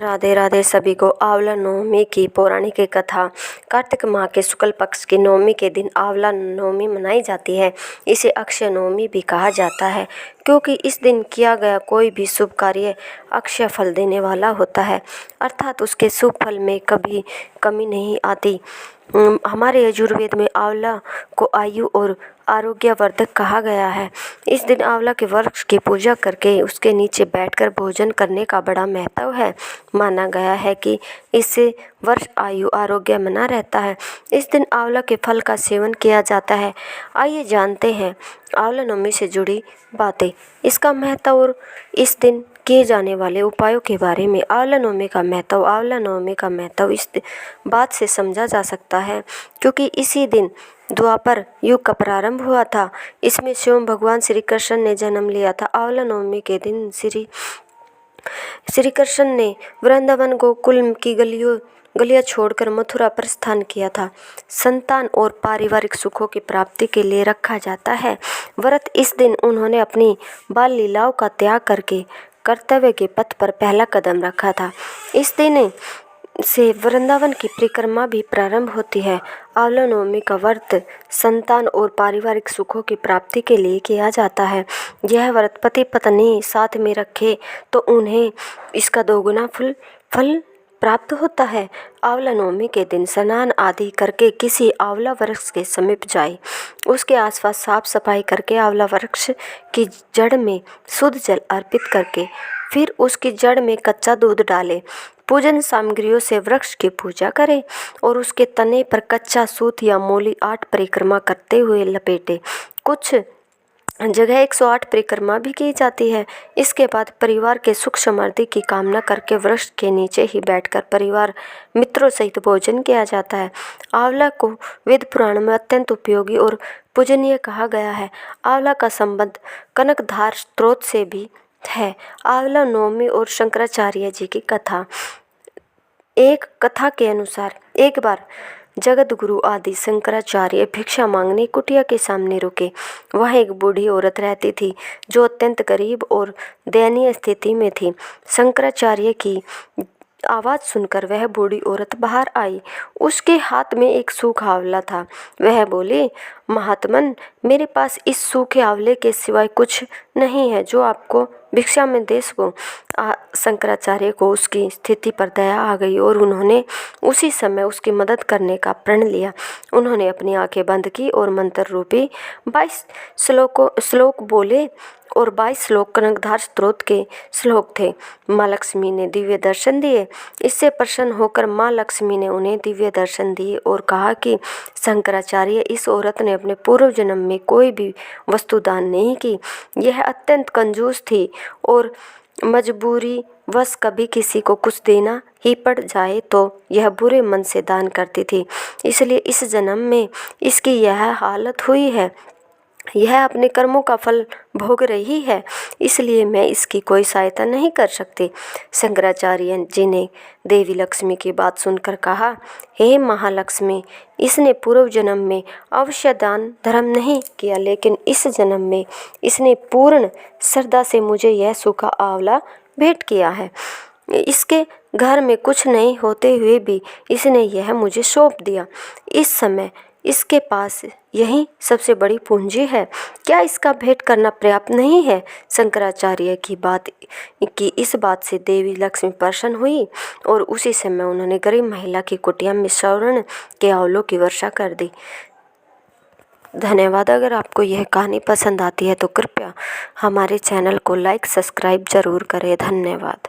राधे राधे सभी को। आंवला नवमी की पौराणिक कथा। कार्तिक माह के शुक्ल पक्ष की नवमी के दिन आंवला नवमी मनाई जाती है। इसे अक्षय नवमी भी कहा जाता है क्योंकि इस दिन किया गया कोई भी शुभ कार्य अक्षय फल देने वाला होता है, अर्थात उसके शुभ फल में कभी कमी नहीं आती। हमारे यजुर्वेद में आंवला को आयु और आरोग्यवर्धक कहा गया है। इस दिन आंवला के वृक्ष की पूजा करके उसके नीचे बैठकर भोजन करने का बड़ा महत्व है। माना गया है कि इससे वर्ष आयु आरोग्य बना रहता है। इस दिन आंवला के फल का सेवन किया जाता है। आइए जानते हैं आंवला नवमी से जुड़ी बातें, इसका महत्व और इस दिन किए जाने वाले उपायों के बारे में। आंवला नवमी का महत्व इस बात से समझा जा सकता है क्योंकि इसी दिन द्वापर युग का प्रारंभ हुआ था। इसमें स्वयं भगवान श्री कृष्ण ने जन्म लिया था। आंवला नवमी के दिन श्री कृष्ण ने वृंदावन गोकुल की गलियां छोड़कर मथुरा प्रस्थान किया था। संतान और पारिवारिक सुखों की प्राप्ति के लिए रखा जाता है व्रत। इस दिन उन्होंने अपनी बाल लीलाओं का त्याग करके कर्तव्य के पथ पर पहला कदम रखा था। इस दिन से वृंदावन की परिक्रमा भी प्रारंभ होती है। आंवला नवमी का व्रत संतान और पारिवारिक सुखों की प्राप्ति के लिए किया जाता है। यह व्रत पति पत्नी साथ में रखे तो उन्हें इसका दोगुना फल प्राप्त होता है। आंवला नवमी के दिन स्नान आदि करके किसी आंवला वृक्ष के समीप जाए, उसके आसपास साफ सफाई करके आंवला वृक्ष की जड़ में शुद्ध जल अर्पित करके फिर उसकी जड़ में कच्चा दूध डाले, पूजन सामग्रियों से वृक्ष की पूजा करें और उसके तने पर कच्चा सूत या मोली 8 परिक्रमा करते हुए लपेटे। कुछ जगह 108 परिक्रमा भी की जाती है। इसके बाद परिवार के सुख समृद्धि की कामना करके वृक्ष के नीचे ही बैठकर परिवार मित्रों सहित भोजन किया जाता है। आंवला को वेद पुराण में अत्यंत उपयोगी और पूजनीय कहा गया है। आंवला का संबंध कनकधार स्त्रोत से भी है। आंवला नवमी और शंकराचार्य जी की कथा। एक कथा के अनुसार एक बार जगत गुरु आदि शंकराचार्य भिक्षा मांगने कुटिया के सामने रुके। वह एक बूढ़ी औरत रहती थी जो अत्यंत गरीब और दयनीय स्थिति में थी। शंकराचार्य की आवाज़ सुनकर वह बूढ़ी औरत बाहर आई। उसके हाथ में एक सूखा आंवला था। वह बोली, महात्मन, मेरे पास इस सूखे आंवले के सिवाय कुछ नहीं है जो आपको भिक्षा में दे सकूं। शंकराचार्य को उसकी स्थिति पर दया आ गई और उन्होंने उसी समय उसकी मदद करने का प्रण लिया। उन्होंने अपनी आंखें बंद की और मंत्र रूपी 22 श्लोक बोले और 22 श्लोक कनकधार स्त्रोत के श्लोक थे। माँ लक्ष्मी ने दिव्य दर्शन दिए। इससे प्रसन्न होकर माँ लक्ष्मी ने उन्हें दिव्य दर्शन दिए और कहा कि शंकराचार्य, इस औरत ने अपने पूर्व जन्म में कोई भी वस्तु दान नहीं की। यह अत्यंत कंजूस थी और मजबूरी वश कभी किसी को कुछ देना ही पड़ जाए तो यह बुरे मन से दान करती थी। इसलिए इस जन्म में इसकी यह हालत हुई है। यह अपने कर्मों का फल भोग रही है, इसलिए मैं इसकी कोई सहायता नहीं कर सकती। शंकराचार्य जी ने देवी लक्ष्मी की बात सुनकर कहा, हे महालक्ष्मी, इसने पूर्व जन्म में अवश्य दान धर्म नहीं किया, लेकिन इस जन्म में इसने पूर्ण श्रद्धा से मुझे यह सूखा आंवला भेंट किया है। इसके घर में कुछ नहीं होते हुए भी इसने यह मुझे सौंप दिया। इस समय इसके पास यही सबसे बड़ी पूंजी है। क्या इसका भेंट करना पर्याप्त नहीं है? शंकराचार्य की इस बात से देवी लक्ष्मी प्रसन्न हुई और उसी समय उन्होंने गरीब महिला की कुटिया में स्वर्ण के आंवलों की वर्षा कर दी। धन्यवाद। अगर आपको यह कहानी पसंद आती है तो कृपया हमारे चैनल को लाइक सब्सक्राइब जरूर करें। धन्यवाद।